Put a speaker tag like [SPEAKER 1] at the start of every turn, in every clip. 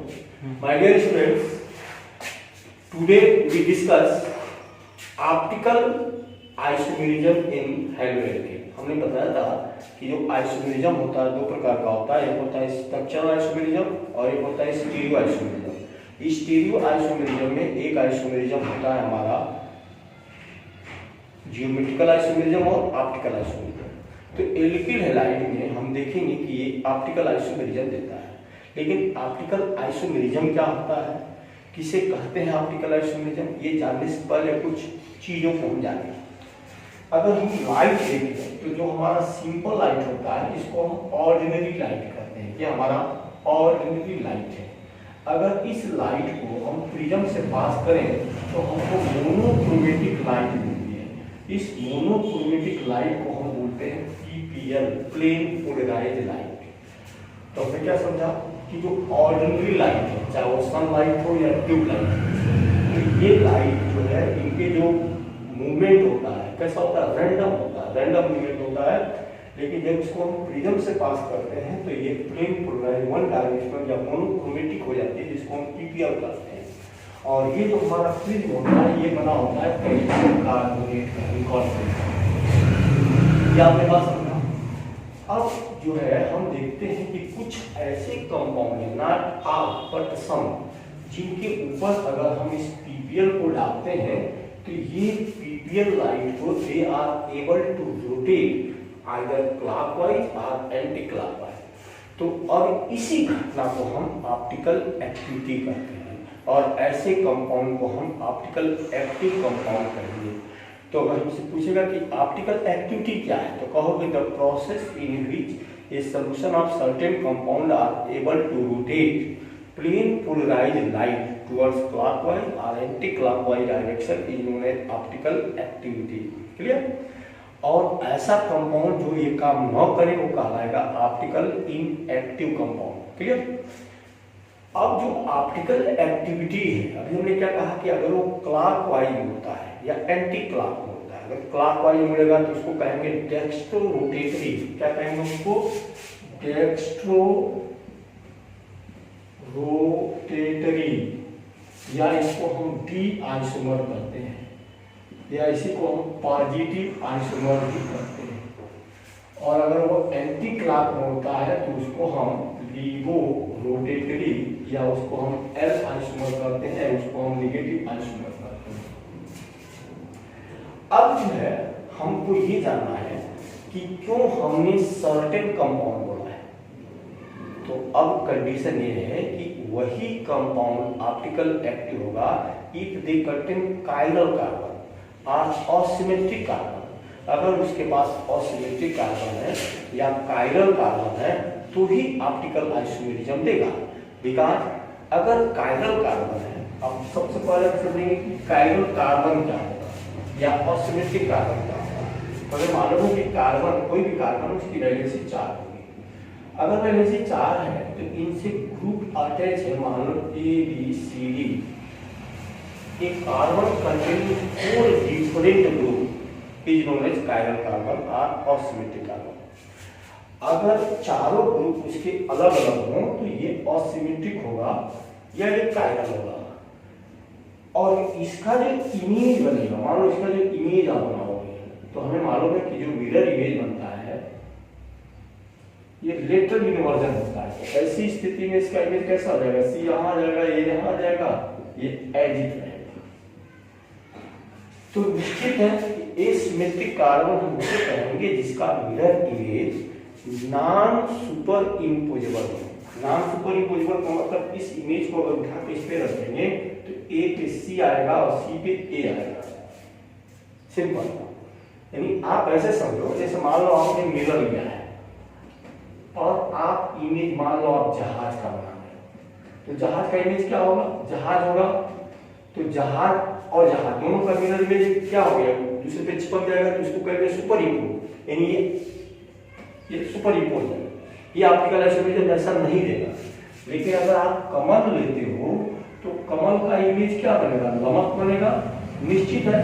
[SPEAKER 1] My dear students, today we discuss optical isomerism in haloalkane. हमने बताया था कि जो आइसोमेरिज्म होता है दो प्रकार का होता है, एक होता है स्ट्रक्चरल आइसोमेरिज्म और एक होता है स्टीरियो आइसोमेरिज्म। स्टीरियो आइसोमेरिज्म में एक आइसोमेरिज्म होता है हमारा जियोमेट्रिकल आइसोमेरिज्म और ऑप्टिकल आइसोमेरिज्म। तो एल्किल हैलाइड में हम देखेंगे कि ये ऑप्टिकल आइसोमेरिज्म देता है। लेकिन ऑप्टिकल आइसोमेरिज्म क्या होता है, किसे कहते हैं ऑप्टिकल आइसोमेरिज्म, ये जानने से पहले कुछ चीजों को हम जानें। अगर हम लाइट देखें तो जो हमारा सिंपल लाइट होता है इसको हम ऑर्डिनरी लाइट कहते हैं। ये हमारा ऑर्डिनरी लाइट है। अगर इस लाइट को हम प्रिज्म से पास करें तो हमको मोनोक्रोमेटिक लाइट मिलती है। इस मोनोक्रोमेटिक लाइट को हम बोलते हैं पीपीएल, प्लेन पोलराइज्ड लाइट। तो हमने क्या समझा कि जो ऑर्डिनरी लाइट है, चाहे वो सनलाइट हो या ट्यूब लाइट हो, तो ये लाइट जो है इनके जो मूवमेंट होता है कैसा होता है, रैंडम होता है, रैंडम मूवमेंट होता है। लेकिन जब इसको हम प्रिज्म से पास करते हैं तो ये प्लेन पोलराइज्ड वन डायमेंशनल या मोनोक्रोमेटिक हो जाती है, जिसको हम पीपीएल कहते हैं। और ये जो हमारा प्रिज्म होता है ये बना होता है कैल्शियम कार्बोनेट का इनकॉर्पोरेट। ये आपने बात समझा। अब जो है हम देखते हैं कि कुछ ऐसे कंपाउंड है, नॉट ऑल बट सम, जिनके ऊपर अगर हम इस पीपीएल को डालते हैं तो ये पीपीएल लाइट को they are able to rotate either clockwise और एंटी क्लॉकवाइज। तो और इसी घटना को हम ऑप्टिकल एक्टिविटी कहते हैं और ऐसे कंपाउंड को हम ऑप्टिकल एक्टिव कंपाउंड कहेंगे। तो अगर हमसे पूछेगा कि ऑप्टिकल एक्टिविटी क्या है तो कहोगे the process in which a solution of certain compound are able to rotate plane polarised light towards clockwise और anti clockwise direction is known as optical activity. Clear? और ऐसा कंपाउंड जो ये काम न करे वो कहलाएगा ऑप्टिकल इनएक्टिव कंपाउंड। क्लियर? अब जो ऑप्टिकल एक्टिविटी है, अभी हमने क्या कहा कि अगर वो क्लॉकवाइज होता है या एंटी क्लॉक होता है, अगर क्लॉकवाइज मुड़ेगा तो उसको कहेंगे डेक्स्ट्रो रोटेटरी। क्या कहेंगे उसको? डेक्स्ट्रो रोटेटरी, या इसको हम डी आइसोमर कहते हैं, या इसी को हम पॉजिटिव आइसोमर भी कहते हैं। और अगर वो एंटी क्लॉक में होता है तो उसको हम लीवो रोटेटरी या उसको हम एल आइसोमर कहते हैं, उसको हम नेगेटिव आइसोमर कहते हैं। अब जो है हमको ये जानना है कि क्यों हमने सर्टेन कंपाउंड बोला है। तो अब कंडीशन ये है कि वही कंपाउंड ऑप्टिकल एक्टिव होगा if they contain chiral carbon और असिमेट्रिक कार्बन। अगर उसके पास असिमेट्रिक कार्बन है या कायरल कार्बन है तो ही ऑप्टिकल आइसोमेरिज्म देगा। बिकॉज अगर कायरल कार्बन है, अब सबसे पहले समझेंगे कि कायरल कार्बन क्या होगा या असिमेट्रिक कार्बन क्या होगा। तो अगर मालूम है कि कार्बन, कोई भी कार्बन, उसकी वैलेंसी 4 होगी। अगर वैलेंसी 4 है तो इनसे ग्रुप अटैच है, मान लो ए बी सी डी। एक carbon containing 4 different group is known as chiral carbon और असिमेट्रिक कार्बन। अगर चारों ग्रुप उसके अलग अलग हों तो ये असिमेट्रिक होगा या ये कायरल होगा। और इसका जो इमेज बनेगा, मान लो इसका जो इमेज आप बनाओगे तो हमें मालूम है कि जो मिरर इमेज बनता है ये लेटरल इन्वर्जन होता है। ऐसी स्थिति में इसका इमेज कैसा हो जाएगा, सी यहाँ आ जाएगा, ये यहाँ आ जाएगा, ये एज इट रहेगा। तो निश्चित है कि एसिमेट्रिक कार्बन हम उसे कहेंगे जिसका mirror image non super imposable हो। नॉन सुपर इम्पोजेबल का मतलब इस इमेज को अगर उठा के इस पे रखेंगे तो ए पे सी आएगा और सी पे ए आएगा। सिंपल। यानी आप ऐसे समझो जैसे मान लो आपने मिरर लिया है और आप इमेज मान लो आप जहाज का बना रहे हो, तो जहाज का इमेज क्या होगा, जहाज होगा। तो जहाज और जहाज दोनों का मिरर इमेज क्या हो गया, दूसरे पे चिपक जाएगा, तो इसको कहेंगे सुपर इम्पोज। यानी ये सुपर इम्पोज है। ये ऑप्टिकल आइसोमेरिज्म ऐसा नहीं देगा। लेकिन अगर आप कमल लेते हो तो कमल का इमेज क्या बनेगा, लमक बनेगा। निश्चित है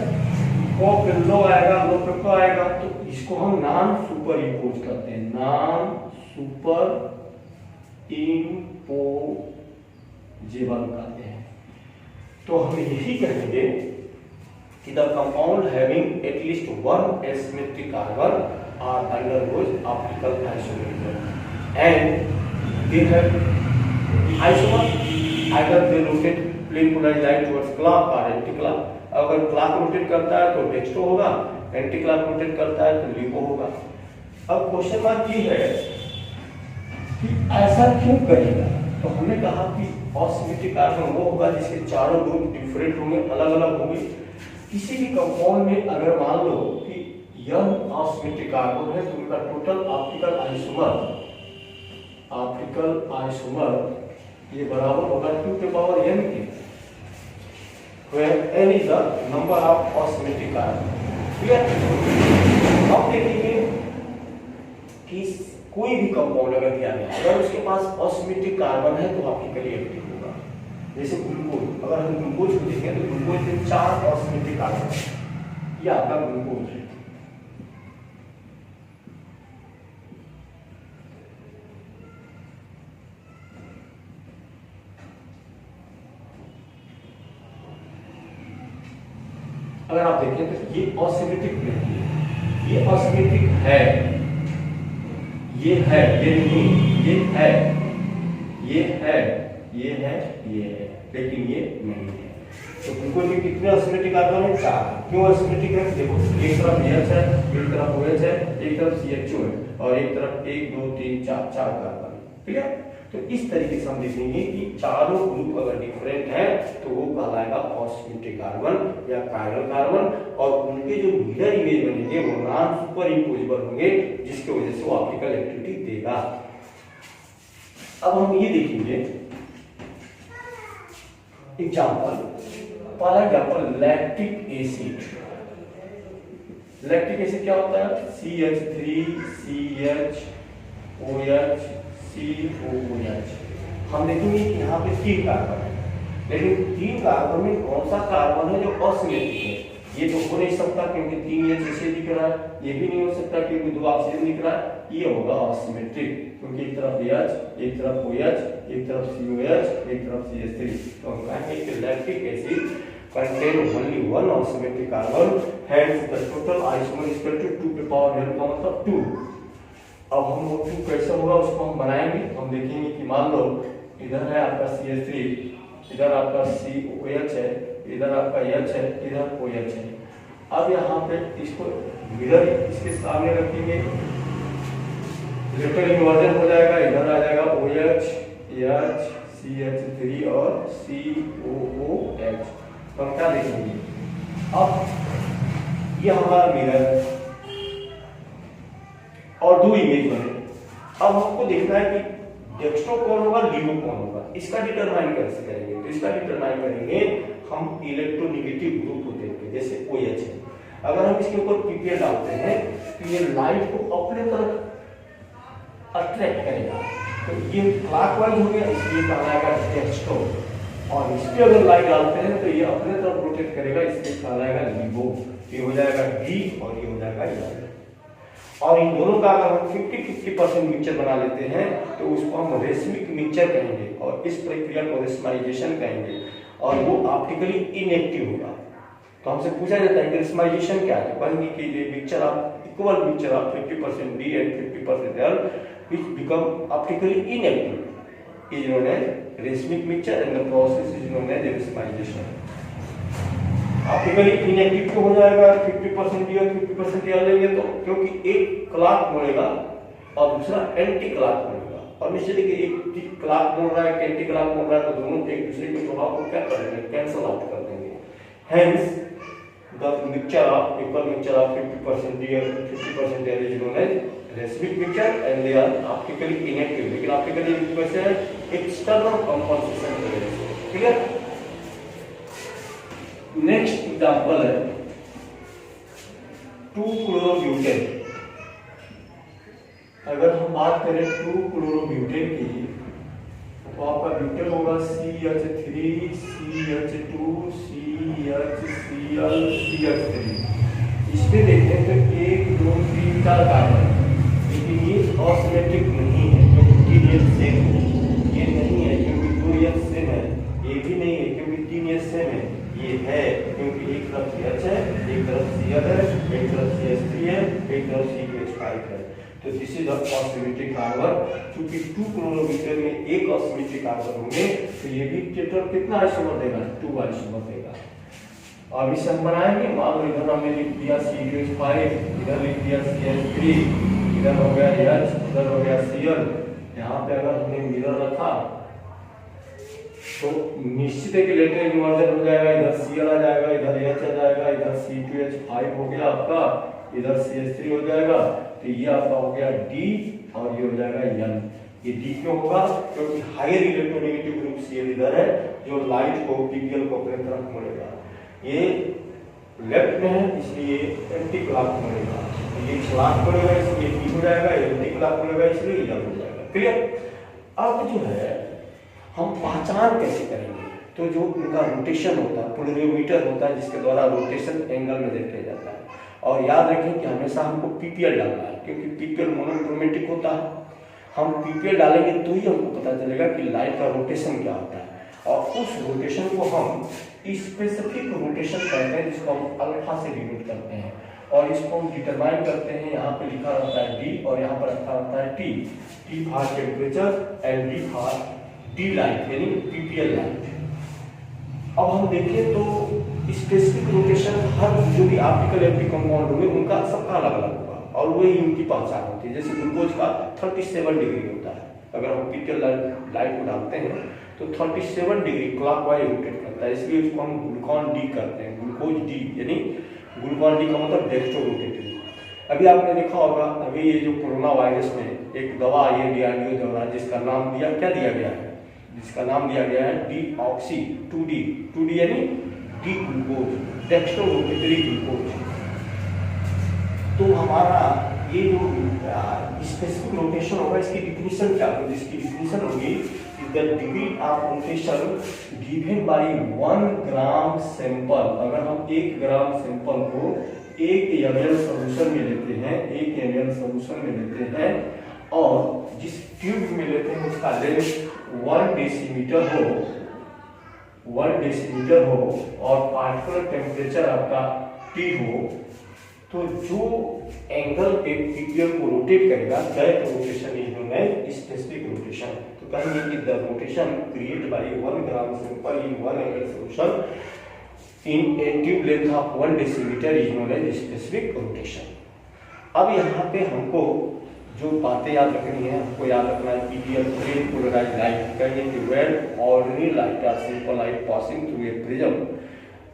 [SPEAKER 1] को पे लो आएगा, लो पे को आएगा, तो इसको हम नॉन सुपर इम्पोज करते हैं। नॉन सुपर इम्पोज J1 कहते हैं। तो हम यही कहेंगे कि the compound having at least one asymmetric carbon are undergoes optical isomerism and they have isomer either they rotate plane polarised light towards clock और एंटी क्लॉक। अगर क्लॉक रोटेट करता है तो डेक्स्ट्रो होगा, एंटी क्लॉक रोटेट करता है तो lipo होगा। अब क्वेश्चन मार्क ये है कि ऐसा क्यों करेगा? तो हमने कहा कि असिमेट्रिक कार्बन वो होगा जिसके चारों ग्रुप डिफरेंट होंगे, अलग अलग होंगे। किसी भी कंपाउंड में अगर मान लो कि n असिमेट्रिक कार्बन है तो उनका टोटल ऑप्टिकल आइसोमर ये बराबर होगा 2 के पावर n के, where n is the number of asymmetric carbon। अब देखेंगे कि कोई भी कंपाउंड अगर दिया गया अगर उसके पास असिमेट्रिक कार्बन है तो ऑप्टिकली एक्टिव होगा। जैसे ग्लूकोज, अगर हम ग्लूकोज को देखें तो ग्लूकोज में 4 असिमेट्रिक कार्बन है, ये आपका ग्लूकोज है। अगर आप देखें तो ये असिमेट्रिक नहीं है, ये असिमेट्रिक है, ये है, ये नहीं, ये है, ये है, ये है, ये है, लेकिन ये नहीं है। तो ग्लूकोज में कितने असिमेट्रिक कार्बन है? 4। क्यों असिमेट्रिक है? देखो एक तरफ NH है, एक तरफ OH है, एक तरफ CHO है और एक तरफ 1 2 3 4 कार्बन। ठीक है, तो इस तरीके से हम देखेंगे कि चारों ग्रुप अगर डिफरेंट है तो वो कहलाएगा असिमेट्रिक कार्बन या कायरल कार्बन, और उनके जो मिरर इमेज बनेंगे वो नॉन सुपर इम्पोजिबल होंगे, जिसकी वजह से वो ऑप्टिकल एक्टिविटी देगा। अब हम ये देखेंगे एग्जांपल, पहला example lactic acid. Lactic acid क्या होता है? CH3 CHOH COOH। हम देखेंगे कि यहाँ पे 3 कार्बन है, लेकिन 3 कार्बन में कौन सा कार्बन है जो असिमेट्रिक है? ये तो हो नहीं सकता क्योंकि 3 H जैसे दिख रहा है, ये भी नहीं हो सकता क्योंकि 2 ऑक्सीजन दिख रहा है, ये होगा असिमेट्रिक क्योंकि एक तरफ H, एक तरफ OH, एक तरफ COH, एक तरफ CH3। तो हम कहेंगे कि lactic acid contain only one asymmetric carbon, hence the total isomer is equal to 2 to power n का मतलब 2। अब हम वो 2 कैसे होगा उसको हम बनाएंगे। हम देखेंगे कि मान लो इधर है आपका CH3, इधर आपका COH है, इधर आपका H है, इधर OH है। अब यहाँ पे इसको मिरर इसके सामने रखेंगे, इलेक्ट्रॉन इन्वर्जन हो जाएगा, इधर आ जाएगा OH H CH3 और COOH। तो हम क्या देखेंगे? अब ये हमारा मिरर और 2 इमेज बने। अब हमको देखना है कि डेक्स्ट्रो कौन होगा, लिबो कौन होगा, इसका डिटरमाइन कैसे करेंगे? तो इसका डिटरमाइन करेंगे हम इलेक्ट्रोनेगेटिव ग्रुप को देख के, जैसे OH है, अगर हम इसके ऊपर PPL डालते हैं तो ये लाइट को अपने तरफ अट्रैक्ट करेगा, तो ये क्लॉकवाइज हो गया, इसलिए कहलाएगा डेक्स्ट्रो। और इस पे अगर लाइट डालते हैं तो ये अपने तरफ रोटेट करेगा, इसलिए कहलाएगा लिबो। ये हो जाएगा D और ये हो जाएगा L। और इन दोनों का अगर हम 50-50% मिक्सचर बना लेते हैं तो उसको हम रेशमिक मिक्सचर कहेंगे और इस प्रक्रिया को रेशमाइजेशन कहेंगे, और वो ऑप्टिकली इनएक्टिव होगा। तो हमसे पूछा जाता है कि रेशमाइजेशन क्या है? कहेंगे कि ये mixture of equal mixture of 50% D and 50% L which become optically inactive is known as racemic mixture and the process is known as racemization. Optically inactive क्यों हो जाएगा? 50% D और 50% L लेंगे तो क्योंकि एक क्लॉक मोड़ेगा और दूसरा एंटी क्लॉक मोड़ेगा, और निश्चित है कि एक क्लॉक मोड़ रहा है, एंटी क्लॉक मोड़ रहा है, तो दोनों एक दूसरे के प्रभाव को क्या करेंगे? कैंसिल आउट कर देंगे। Hence the mixture of equal mixture of 50% D and 50% L is known as racemic mixture and they are optically inactive। लेकिन ऑप्टिकली कैसे है? एक्सटर्नल कंपनसेशन की वजह से। ठीक है, नेक्स्ट एग्जांपल है 2-क्लोरोब्यूटेन। अगर हम बात करें 2-क्लोरोब्यूटेन की तो आपका ब्यूटेन होगा CH3 CH2 CHCl CH3। इसमें देखते हैं तो 1 2 3 4 कार्बन, लेकिन ये असिमेट्रिक नहीं है क्योंकि ये सेम है, ये नहीं है क्योंकि 2 सेम है, हिस्से में ये है, क्योंकि एक तरफ CH है, एक तरफ Cl है, एक तरफ CH3 है, एक तरफ C2H5 है। तो दिस इज असिमेट्रिक कार्बन। चूंकि 2 क्लोरोमीटर में एक असिमेट्रिक कार्बन होंगे तो ये भी टोटल कितना आइसोमर देगा, 2 आइसोमर देगा। अब इसे हम बनाएंगे, मान लो इधर हमने लिख दिया C2H5, इधर लिख दिया CH3, इधर हो गया H, इधर हो गया Cl। यहाँ पे अगर हमने मिरर रखा तो निश्चित है कि लेटर इन्वर्जन हो जाएगा, इधर Cl आ जाएगा, इधर H आ जाएगा, इधर C2H5 हो गया आपका, इधर CH3 हो जाएगा, तो ये आपका हो गया D और ये हो जाएगा N। ये D क्यों होगा, क्योंकि हायर इलेक्ट्रोनेगेटिव ग्रुप Cl इधर है जो लाइट को PPL को अपने तरफ मोड़ेगा। ये लेफ्ट में है इसलिए एंटी क्लॉक मोड़ेगा, ये क्लॉक मोड़ेगा इसलिए D हो जाएगा, एंटी क्लॉक मोड़ेगा इसलिए N हो जाएगा। क्लियर। अब जो है हम पहचान कैसे करेंगे, तो जो उनका रोटेशन होता है, पोलरियोमीटर होता है जिसके द्वारा रोटेशन एंगल में देखा जाता है। और याद रखें कि हमेशा हमको PPL डालना है, क्योंकि PPL मोनोक्रोमेटिक होता है। हम PPL डालेंगे तो ही हमको पता चलेगा कि लाइट का रोटेशन क्या होता है, और उस रोटेशन को हम स्पेसिफिक रोटेशन कहते हैं, जिसको हम अल्फा से डिनोट करते हैं, और इसको हम डिटरमाइन करते हैं। यहाँ पे लिखा रहता है D और यहाँ पर रखा रहता है T for temperature and D for D light, यानी PPL लाइट। अब हम देखें तो स्पेसिफिक रोटेशन हर जो भी ऑप्टिकल एक्टिव कंपाउंड होंगे उनका सबका अलग अलग होगा, और वही उनकी पहचान होती है। जैसे ग्लूकोज का 37 डिग्री होता है, अगर हम PPL लाइट को डालते हैं तो 37 डिग्री क्लॉकवाइज रोटेट करता है, इसलिए उसको हम ग्लूकॉन D करते हैं, ग्लूकोज D, यानी ग्लूकॉन D का मतलब डेक्स्ट्रो रोटेटिव। अभी आपने देखा होगा, अभी ये जो कोरोना वायरस में एक दवा आई है DRDO द्वारा, जिसका नाम दिया क्या दिया गया है, जिसका नाम दिया गया है डीऑक्सी 2D यानी D glucose, dextrorotatory glucose. तो हमारा ये जो स्पेसिफिक रोटेशन होगा, इसकी डिफिनीशन क्या होगी, इसकी डिफिनीशन होगी the degree of rotation given by 1 gram sample. अगर हम 1 ग्राम सैंपल को 1 ml सॉल्यूशन में लेते हैं, 1 ml सॉल्यूशन में लेते हैं, और जिस ट्यूब में लेते हैं उसका लेंथ 1 डेसीमीटर हो और पार्टिकुलर टेम्परेचर आपका T हो, तो जो एंगल पे PPL को रोटेट करेगा that rotation is known as specific rotation. तो कहेंगे कि the rotation created by 1 gram sample in 1 ml solution in a tube length of 1 decimetre is known as specific rotation. अब यहाँ पे हमको जो बातें याद रखनी है, हमको याद रखना है PPL प्लेन पोलराइज्ड लाइट। कहेंगे कि व्हेन ऑर्डिनरी लाइट और simple light passing through a prism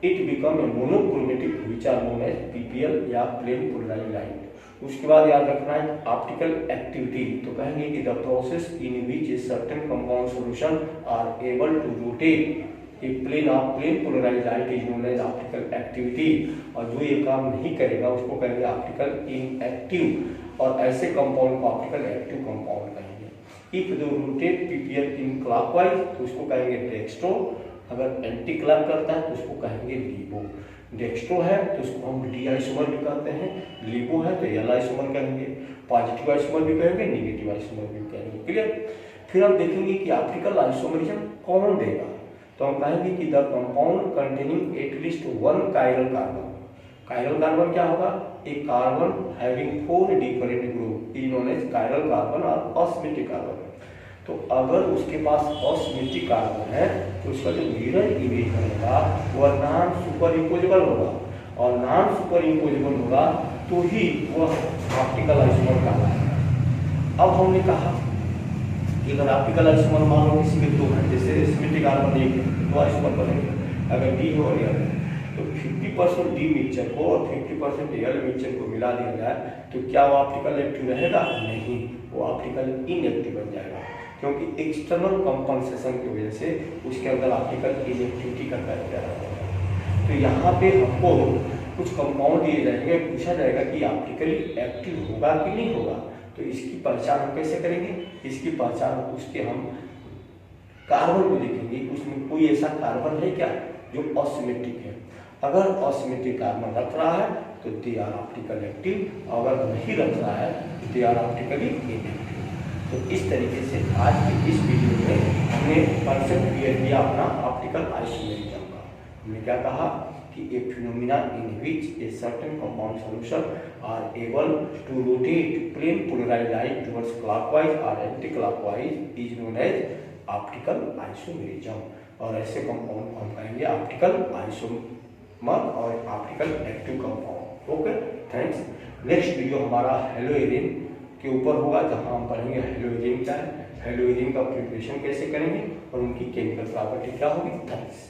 [SPEAKER 1] it become a monochromatic which are known as PPL या प्लेन पोलराइज्ड लाइट। उसके बाद याद रखना है ऑप्टिकल एक्टिविटी। तो कहेंगे कि the process in which a certain compound solution are able to rotate a plane of plane polarised light is known as optical activity. और जो ये काम नहीं करेगा उसको कहेंगे ऑप्टिकल इनएक्टिव, और ऐसे कंपाउंड को ऑप्टिकल एक्टिव कंपाउंड कहेंगे। If the rotate PPL in clockwise तो उसको कहेंगे डेक्स्ट्रो, अगर एंटी क्लॉक करता है तो उसको कहेंगे लीबो। डेक्स्ट्रो है तो उसको हम D आइसोमर भी कहते हैं, लीबो है तो L आइसोमर कहेंगे, पॉजिटिव आइसोमर भी कहेंगे, नेगेटिव आइसोमर भी कहेंगे। क्लियर। फिर हम देखेंगे कि ऑप्टिकल आइसोमरिज्म कौन देगा, तो हम कहेंगे कि the compound containing at least 1 chiral carbon. Chiral carbon क्या होगा, एक carbon having 4 different group is known as chiral carbon और असिमेट्रिक कार्बन। तो अगर उसके पास असिमेट्रिक कार्बन है तो उसका जो मिरर इमेज बनेगा वह नॉन सुपर इम्पोजेबल होगा, और नॉन सुपर इम्पोजेबल होगा तो ही वह ऑप्टिकल आइसोमर कहलाएगा। अब हमने कहा कि अगर ऑप्टिकल आइसोमर मान लो किसी में 2 है, जैसे सिमेट्रिक कार्बन 1 है तो आइसोमर बनेंगे, अगर D हो और L है तो 50% D मिक्सचर को और 50% L मिक्सचर को मिला दिया जाए तो क्या वो ऑप्टिकल एक्टिव रहेगा, नहीं, वो ऑप्टिकल इनएक्टिव बन जाएगा, क्योंकि एक्सटर्नल कंपनसेशन की वजह से उसके अंदर ऑप्टिकल इनएक्टिविटी का कैरेक्टर आ जाएगा। तो यहाँ पे हमको कुछ कंपाउंड दिए जाएंगे, पूछा जाएगा कि ऑप्टिकली एक्टिव होगा कि नहीं होगा, तो इसकी पहचान हम कैसे करेंगे, इसकी पहचान उसके हम कार्बन को देखेंगे, उसमें कोई ऐसा कार्बन है क्या जो असिमेट्रिक है। अगर असिमेट्रिक कार्बन रख रहा है तो दे आर ऑप्टिकल एक्टिव, अगर नहीं रख रहा है तो दे आर ऑप्टिकली इनएक्टिव। तो इस तरीके से आज की इस वीडियो में हमने कॉन्सेप्ट क्लियर किया अपना ऑप्टिकल आइसोमेरिज्म का। हमने क्या कहा कि a phenomena in which a certain compound solution are able to rotate plane polarised light towards clockwise और anti clockwise is known as optical isomerism. और ऐसे कंपाउंड को हम कहेंगे ऑप्टिकल आइसोमर और optical active compound. Okay, thanks. Next video हमारा haloarene के ऊपर होगा, जहां हम पढ़ेंगे हेलोइरिन क्या है, हेलोइरिन का प्रिपरेशन कैसे करेंगे और उनकी केमिकल प्रॉपर्टी क्या होगी। थैंक्स।